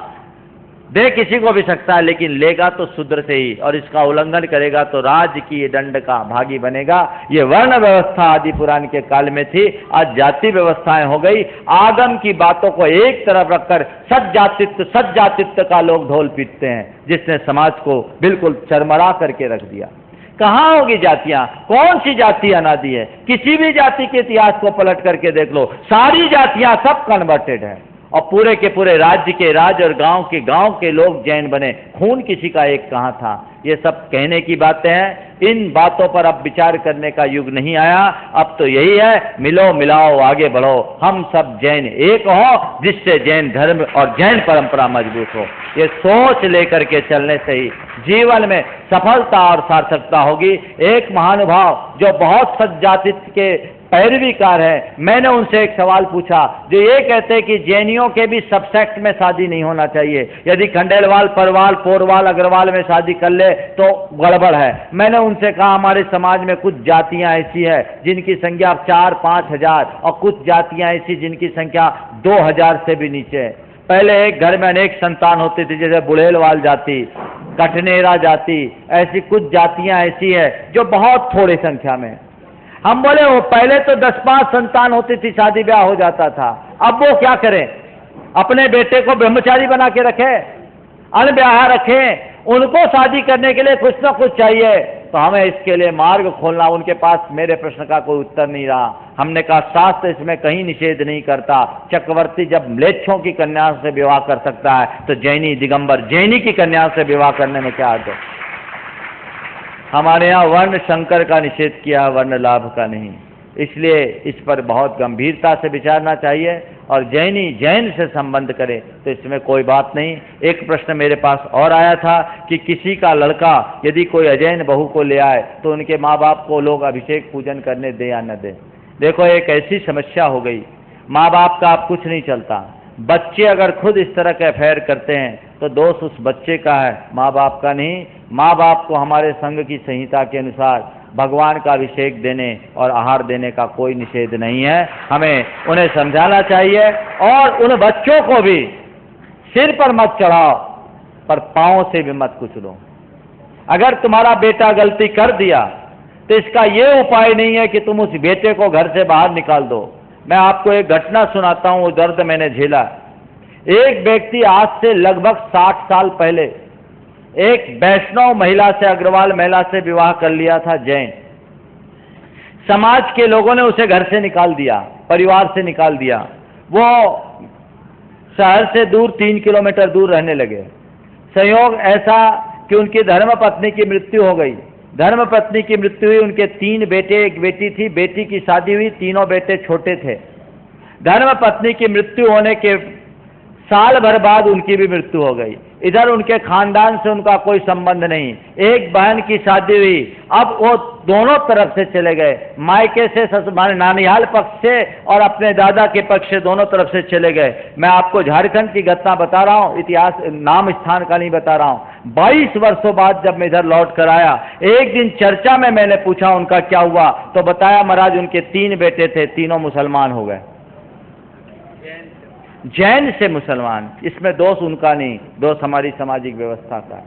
दे किसी को भी सकता है, लेकिन लेगा तो शूद्र से ही, और इसका उल्लंघन करेगा तो राज्य की दंड का भागी बनेगा। ये वर्ण व्यवस्था आदि पुराण के काल में थी, आज जाति व्यवस्थाएं हो गई। आगम की बातों को एक तरफ रखकर सज्जातित्व का लोग ढोल पीटते हैं, जिसने समाज को बिल्कुल चरमरा करके रख दिया। कहाँ होगी जातियां? कौन सी जाति अनादि है? किसी भी जाति के इतिहास को पलट करके देख लो, सारी जातियां सब कन्वर्टेड है। और पूरे के पूरे राज्य के और गांव के लोग जैन बने। खून किसी का एक कहाँ था? ये सब कहने की बातें हैं। इन बातों पर अब विचार करने का युग नहीं आया। अब तो यही है, मिलो मिलाओ आगे बढ़ो, हम सब जैन एक हो, जिससे जैन धर्म और जैन परंपरा मजबूत हो। ये सोच लेकर के चलने से ही जीवन में सफलता और सार्थकता होगी। एक महानुभाव जो बहुत सज्जातित्व के पैरवीकार है। मैंने उनसे एक सवाल पूछा जो ये कहते हैं कि जैनियों के भी सबसेक्ट में शादी नहीं होना चाहिए, यदि खंडेलवाल, परवाल, पोरवाल, अग्रवाल में शादी कर ले तो गड़बड़ है। मैंने उनसे कहा हमारे समाज में कुछ जातियां ऐसी है जिनकी संख्या 4-5 हजार और कुछ जातियां ऐसी जिनकी संख्या 2000 से भी नीचे है। पहले एक घर में अनेक संतान होती थी, जैसे बुढ़ेलवाल जाति, कठनेरा जाति, ऐसी कुछ जातियां ऐसी है जो बहुत थोड़ी संख्या में। हम बोले वो पहले तो 10-5 संतान होती थी, शादी ब्याह हो जाता था, अब वो क्या करें? अपने बेटे को ब्रह्मचारी बना के रखे, अनब्याह रखे, उनको शादी करने के लिए कुछ ना कुछ चाहिए। तो हमें इसके लिए मार्ग खोलना। उनके पास मेरे प्रश्न का कोई उत्तर नहीं रहा। हमने कहा शास्त्र इसमें कहीं निषेध नहीं करता। चक्रवर्ती जब म्लेच्छों की कन्या से विवाह कर सकता है तो जैनी दिगंबर जैनी की कन्या से विवाह करने में क्या अर्थ है? हमारे यहाँ वर्ण संकर का निषेध किया, वर्ण लाभ का नहीं। इसलिए इस पर बहुत गंभीरता से विचारना चाहिए और जैनी जैन से संबंध करे तो इसमें कोई बात नहीं। एक प्रश्न मेरे पास और आया था कि किसी का लड़का यदि कोई अजैन बहू को ले आए तो उनके माँ बाप को लोग अभिषेक पूजन करने दे या न दे। देखो एक ऐसी समस्या हो गई, माँ बाप का अब कुछ नहीं चलता। बच्चे अगर खुद इस तरह के अफेयर करते हैं तो दोष उस बच्चे का है, माँ बाप का नहीं। माँ बाप को हमारे संघ की संहिता के अनुसार भगवान का अभिषेक देने और आहार देने का कोई निषेध नहीं है। हमें उन्हें समझाना चाहिए और उन बच्चों को भी सिर पर मत चढ़ाओ पर पांव से भी मत कुचलो। अगर तुम्हारा बेटा गलती कर दिया तो इसका यह उपाय नहीं है कि तुम उस बेटे को घर से बाहर निकाल दो। मैं आपको एक घटना सुनाता हूं, वो दर्द मैंने झेला। एक व्यक्ति आज से लगभग 60 साल पहले एक वैष्णव महिला से, अग्रवाल महिला से विवाह कर लिया था, जैन। समाज के लोगों ने उसे घर से निकाल दिया, परिवार से निकाल दिया। वो शहर से दूर 3 किलोमीटर दूर रहने लगे। संयोग ऐसा कि उनकी धर्मपत्नी की मृत्यु हो गई। धर्मपत्नी की मृत्यु हुई, उनके 3 बेटे, एक बेटी थी। बेटी की शादी हुई, तीनों बेटे छोटे थे। धर्मपत्नी की मृत्यु होने के साल भर बाद उनकी भी मृत्यु हो गई। इधर उनके खानदान से उनका कोई संबंध नहीं। एक बहन की शादी हुई, अब वो दोनों तरफ से चले गए, मायके से, नानिहाल पक्ष से और अपने दादा के पक्ष से, दोनों तरफ से चले गए। मैं आपको झारखंड की घटना बता रहा हूँ, इतिहास नाम स्थान का नहीं बता रहा हूँ। 22 वर्षों बाद जब मैं इधर लौट कर आया, एक दिन चर्चा में मैंने पूछा उनका क्या हुआ, तो बताया महाराज उनके 3 बेटे थे, तीनों मुसलमान हो गए, जैन से मुसलमान। इसमें दोष उनका नहीं, दोष हमारी सामाजिक व्यवस्था का है।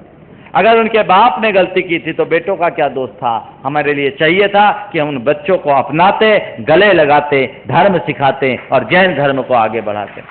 अगर उनके बाप ने गलती की थी तो बेटों का क्या दोष था? हमारे लिए चाहिए था कि हम उन बच्चों को अपनाते, गले लगाते, धर्म सिखाते और जैन धर्म को आगे बढ़ाते।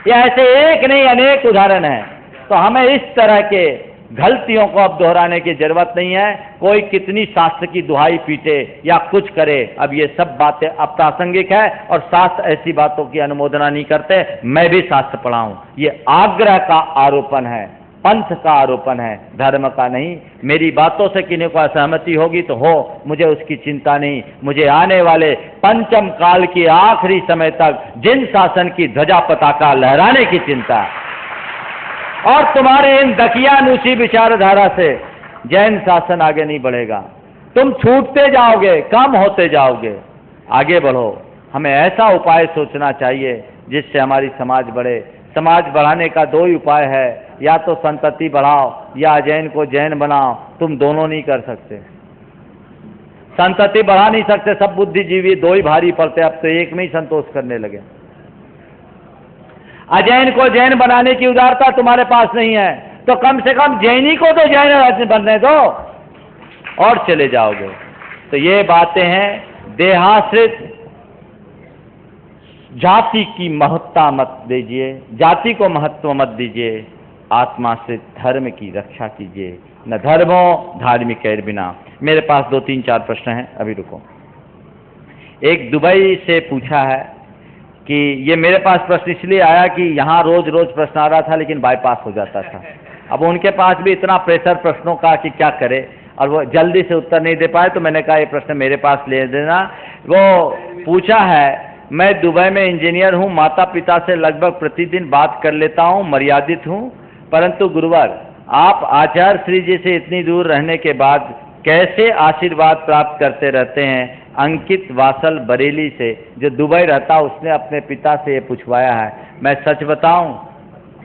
ये ऐसे एक नहीं अनेक उदाहरण हैं। तो हमें इस तरह के गलतियों को अब दोहराने की जरूरत नहीं है। कोई कितनी शास्त्र की दुहाई पीटे या कुछ करे, अब ये सब बातें अप्रासंगिक है और शास्त्र ऐसी बातों की अनुमोदना नहीं करते। मैं भी शास्त्र पढ़ा हूं। ये आग्रह का आरोपण है, पंथ का आरोपण है, धर्म का नहीं। मेरी बातों से किन्हीं को असहमति होगी तो हो, मुझे उसकी चिंता नहीं। मुझे आने वाले पंचम काल के आखिरी समय तक जिन शासन की ध्वजा पताका लहराने की चिंता है। और तुम्हारे इन दकियानूसी विचारधारा से जैन शासन आगे नहीं बढ़ेगा। तुम छूटते जाओगे, कम होते जाओगे। आगे बढ़ो। हमें ऐसा उपाय सोचना चाहिए जिससे हमारी समाज बढ़े। समाज बढ़ाने का 2 ही उपाय है, या तो संतति बढ़ाओ या जैन को जैन बनाओ। तुम दोनों नहीं कर सकते। संतति बढ़ा नहीं सकते, सब बुद्धिजीवी 2 ही भारी पड़ते। अब तो एक में ही संतोष करने लगे। अजैन को जैन बनाने की उदारता तुम्हारे पास नहीं है तो कम से कम जैनी को तो जैन बनने दो और चले जाओगे। तो ये बातें हैं। देहाश्रित जाति की महत्ता मत दीजिए, जाति को महत्व मत दीजिए। आत्माश्रित धर्म की रक्षा कीजिए। न धर्मो धार्मिक एर बिना। मेरे पास 2, 3, 4 प्रश्न हैं, अभी रुको। एक दुबई से पूछा है कि ये मेरे पास प्रश्न इसलिए आया कि यहाँ रोज रोज प्रश्न आ रहा था लेकिन बाईपास हो जाता था। अब उनके पास भी इतना प्रेशर प्रश्नों का कि क्या करे और वो जल्दी से उत्तर नहीं दे पाए, तो मैंने कहा ये प्रश्न मेरे पास ले देना। वो पूछा है, मैं दुबई में इंजीनियर हूँ, माता पिता से लगभग प्रतिदिन बात कर लेता हूँ, मर्यादित हूँ, परंतु गुरुवर आप आचार्य श्री जी से इतनी दूर रहने के बाद कैसे आशीर्वाद प्राप्त करते रहते हैं। अंकित वासल बरेली से, जो दुबई रहता, उसने अपने पिता से ये पूछवाया है। मैं सच बताऊं,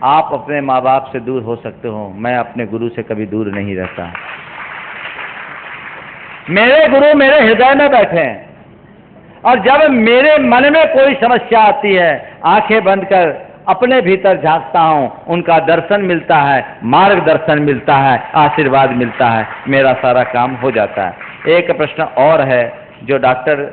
आप अपने माँ बाप से दूर हो सकते हो, मैं अपने गुरु से कभी दूर नहीं रहता। मेरे गुरु मेरे हृदय में बैठे हैं, और जब मेरे मन में कोई समस्या आती है, आंखें बंद कर अपने भीतर झांकता हूं, उनका दर्शन मिलता है, मार्गदर्शन मिलता है, आशीर्वाद मिलता है, मेरा सारा काम हो जाता है। एक प्रश्न और है जो डॉक्टर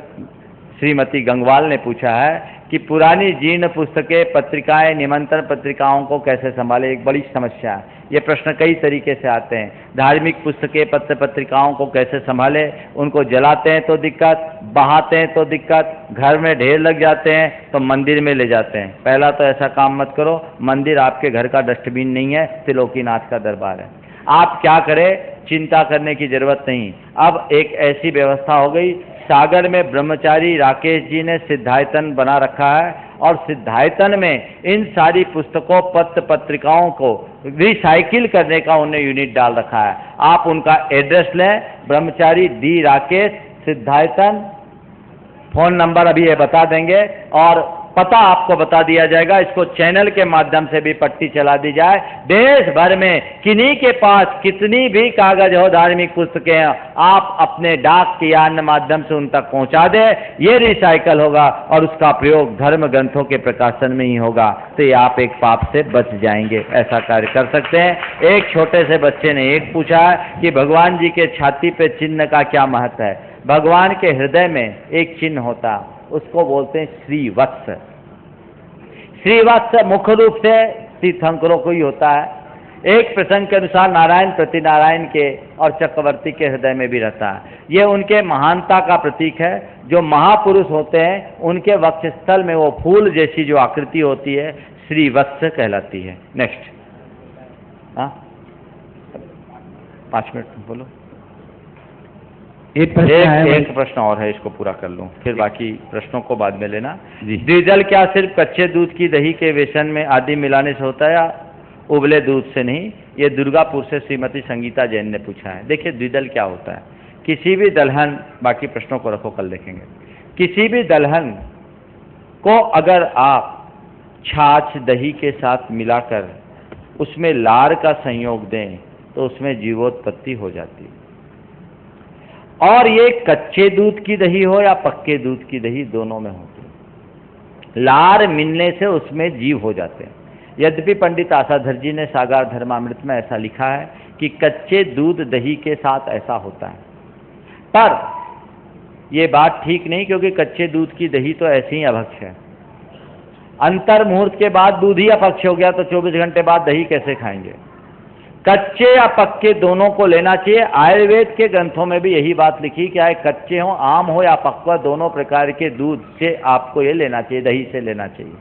श्रीमती गंगवाल ने पूछा है कि पुरानी जीर्ण पुस्तकें, पत्रिकाएं, निमंत्रण पत्रिकाओं को कैसे संभाले। एक बड़ी समस्या है। ये प्रश्न कई तरीके से आते हैं। धार्मिक पुस्तकें, पत्र पत्रिकाओं को कैसे संभाले। उनको जलाते हैं तो दिक्कत, बहाते हैं तो दिक्कत, घर में ढेर लग जाते हैं तो मंदिर में ले जाते हैं। पहला तो ऐसा काम मत करो, मंदिर आपके घर का डस्टबिन नहीं है, त्रिलोकीनाथ का दरबार है। आप क्या करें, चिंता करने की जरूरत नहीं। अब एक ऐसी व्यवस्था हो गई, सागर में ब्रह्मचारी राकेश जी ने सिद्धायतन बना रखा है, और सिद्धायतन में इन सारी पुस्तकों, पत्र पत्रिकाओं को रिसाइकिल करने का उन्हें यूनिट डाल रखा है। आप उनका एड्रेस लें, ब्रह्मचारी D Rakesh, Siddhayatan. Phone number अभी ये बता देंगे और पता आपको बता दिया जाएगा। इसको चैनल के माध्यम से भी पट्टी चला दी जाए। देश भर में किन्हीं के पास कितनी भी कागज हो, धार्मिक पुस्तकें हैं, आप अपने डाक के यान माध्यम से उन तक पहुंचा दें, ये रिसाइकल होगा और उसका प्रयोग धर्म ग्रंथों के प्रकाशन में ही होगा। तो ये आप एक पाप से बच जाएंगे। ऐसा कार्य कर सकते हैं। एक छोटे से बच्चे ने एक पूछा है कि भगवान जी के छाती पे चिन्ह का क्या महत्व है। भगवान के हृदय में एक चिन्ह होता है, उसको बोलते हैं श्रीवत्स। श्रीवत्स मुख्य रूप से तीर्थंकरों को ही होता है। एक प्रसंग के अनुसार नारायण प्रतिनारायण के और चक्रवर्ती के हृदय में भी रहता है। ये उनके महानता का प्रतीक है। जो महापुरुष होते हैं उनके वक्षस्थल में वो फूल जैसी जो आकृति होती है, श्रीवत्स कहलाती है। नेक्स्ट, 5 मिनट बोलो। एक प्रश्न और है, इसको पूरा कर लूं, फिर बाकी प्रश्नों को बाद में लेना। द्विदल क्या सिर्फ कच्चे दूध की दही के बेसन में आदि मिलाने से होता है या उबले दूध से नहीं? ये दुर्गापुर से श्रीमती संगीता जैन ने पूछा है। देखिए, द्विदल क्या होता है। किसी भी दलहन, बाकी प्रश्नों को रखो, कल देखेंगे। किसी भी दलहन को अगर आप छाछ दही के साथ मिलाकर उसमें लार का संयोग दें तो उसमें जीवोत्पत्ति हो जाती है। और ये कच्चे दूध की दही हो या पक्के दूध की दही, दोनों में होती है। लार मिलने से उसमें जीव हो जाते हैं। यद्यपि पंडित आसाधर जी ने सागर धर्मामृत में ऐसा लिखा है कि कच्चे दूध दही के साथ ऐसा होता है, पर यह बात ठीक नहीं, क्योंकि कच्चे दूध की दही तो ऐसे ही अभक्ष है। अंतर मुहूर्त के बाद दूध ही अपक्ष हो गया तो 24 घंटे बाद दही कैसे खाएंगे? कच्चे या पक्के दोनों को लेना चाहिए। आयुर्वेद के ग्रंथों में भी यही बात लिखी कि चाहे कच्चे हो, आम हो या पक्का, दोनों प्रकार के दूध से आपको ये लेना चाहिए, दही से लेना चाहिए।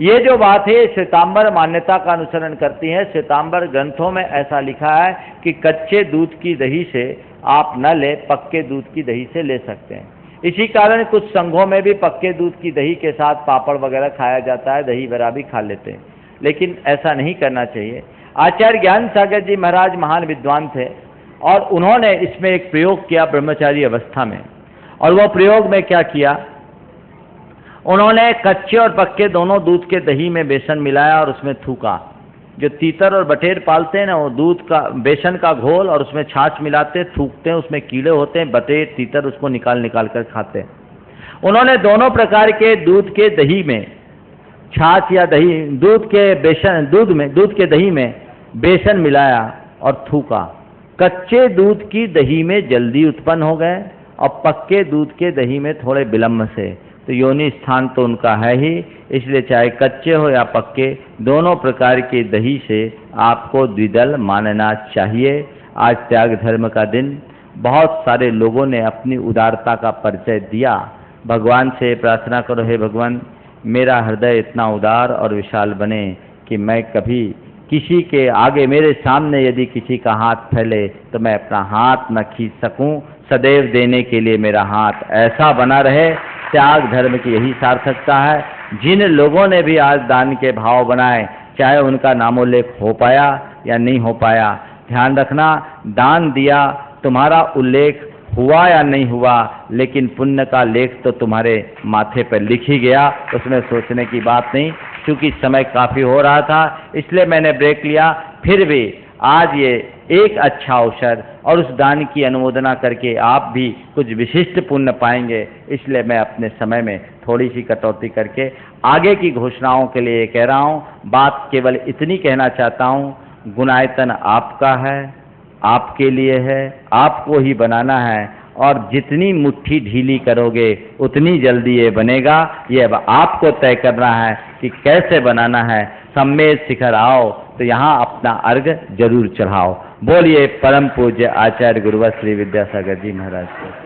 ये जो बात है श्वेतांबर मान्यता का अनुसरण करती है। श्वेतांबर ग्रंथों में ऐसा लिखा है कि कच्चे दूध की दही से आप न ले, पक्के दूध की दही से ले सकते हैं। इसी कारण कुछ संघों में भी पक्के दूध की दही के साथ पापड़ वगैरह खाया जाता है, दही वगैरह भी खा लेते हैं, लेकिन ऐसा नहीं करना चाहिए। आचार्य ज्ञान सागर जी महाराज महान विद्वान थे और उन्होंने इसमें एक प्रयोग किया ब्रह्मचारी अवस्था में। और वो प्रयोग में क्या किया, उन्होंने कच्चे और पक्के दोनों दूध के दही में बेसन मिलाया और उसमें थूका। जो तीतर और बटेर पालते हैं ना, वो दूध का बेसन का घोल और उसमें छाछ मिलाते, थूकते हैं, उसमें कीड़े होते हैं, बटेर तीतर उसको निकाल कर खाते हैं। उन्होंने दोनों प्रकार के दूध के दही में छाछ या दही, दूध के दही में बेसन मिलाया और थूका। कच्चे दूध की दही में जल्दी उत्पन्न हो गए और पक्के दूध के दही में थोड़े विलंब से। तो योनि स्थान तो उनका है ही, इसलिए चाहे कच्चे हो या पक्के, दोनों प्रकार के दही से आपको द्विदल मानना चाहिए। आज त्याग धर्म का दिन, बहुत सारे लोगों ने अपनी उदारता का परिचय दिया। भगवान से प्रार्थना करो, हे भगवान, मेरा हृदय इतना उदार और विशाल बने कि मैं कभी किसी के आगे, मेरे सामने यदि किसी का हाथ फैले तो मैं अपना हाथ न खींच सकूं। सदैव देने के लिए मेरा हाथ ऐसा बना रहे। त्याग धर्म की यही सार्थकता है। जिन लोगों ने भी आज दान के भाव बनाए, चाहे उनका नामोल्लेख हो पाया या नहीं हो पाया, ध्यान रखना, दान दिया तुम्हारा उल्लेख हुआ या नहीं हुआ, लेकिन पुण्य का लेख तो तुम्हारे माथे पर लिख ही गया, उसमें सोचने की बात नहीं। क्योंकि समय काफ़ी हो रहा था इसलिए मैंने ब्रेक लिया। फिर भी आज ये एक अच्छा अवसर और उस दान की अनुमोदना करके आप भी कुछ विशिष्ट पुण्य पाएंगे, इसलिए मैं अपने समय में थोड़ी सी कटौती करके आगे की घोषणाओं के लिए कह रहा हूँ। बात केवल इतनी कहना चाहता हूँ, गुणायतन आपका है, आपके लिए है, आपको ही बनाना है, और जितनी मुट्ठी ढीली करोगे उतनी जल्दी ये बनेगा। ये अब आपको तय करना है कि कैसे बनाना है। सम्मेद शिखर आओ तो यहाँ अपना अर्घ जरूर चढ़ाओ। बोलिए परम पूज्य आचार्य गुरुवर श्री विद्यासागर जी महाराज को।